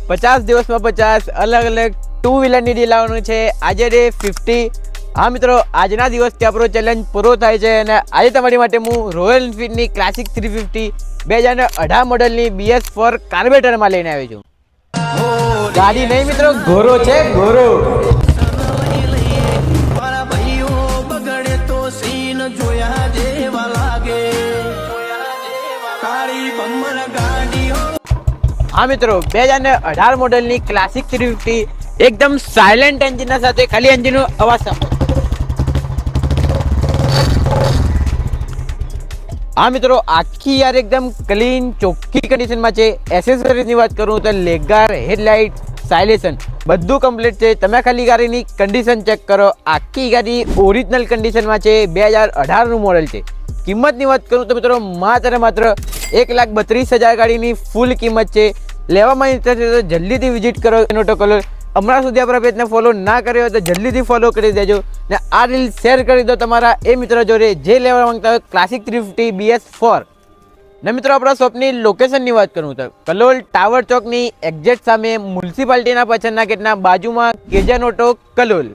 50 દિવસમાં 50 અલગ અલગ ટુ વ્હીલરની ડીલ આવવાનું છે. આજે ડે 50. હા મિત્રો, આજના દિવસથી આપણો ચેલેન્જ પૂરો થાય છે અને આજે તમારી માટે હું રોયલ એન્ફિલ્ડની ક્લાસિક 350 2018 મોડલની BS4 કાર્બેટરમાં લઈને આવ્યો છું. ગાડી નહીં મિત્રો, ઘોરો છે, ઘોરો. હા મિત્રો, 2018 મોડલની ક્લાસિક 350 એકદમ સાયલેન્ટ એન્જિનના સાથે ખાલી એન્જિનનો અવાજ સાંભળો. હા મિત્રો, આખી યાર એકદમ ક્લીન ચોખ્ખી કન્ડિશનમાં છે. એસેસરીઝની વાત કરું તો લેગગાર્ડ, હેડલાઇટ, સાયલેશન બધું કમ્પ્લીટ છે. તમે ખાલી ગાડીની કન્ડિશન ચેક કરો. આખી ગાડી ઓરિજિનલ કન્ડિશનમાં છે. 2018નું મોડલ છે. કિંમતની વાત કરું તો મિત્રો માત્ર 1,32,000 ગાડીની ફૂલ કિંમત છે. લેવામાં ઇન્ટરેસ્ટ છે તો જલ્દીથી વિઝિટ કરો કેનોટો કલર. હમણાં સુધી આપણા પેજને ફોલો ના કર્યો તો જલ્દીથી ફોલો કરી દેજો ને આ રીલ શેર કરી દો તમારા એ મિત્રો જોડે જે લેવા માંગતા હોય ક્લાસિક 350 BS4. ને મિત્રો આપણા શોપની લોકેશનની વાત કરું તો કલોલ ટાવર ચોકની એક્ઝેક્ટ સામે મ્યુનિસિપાલિટીના પાછળના ગેટના બાજુમાં કેજન ઓટો કલોલ.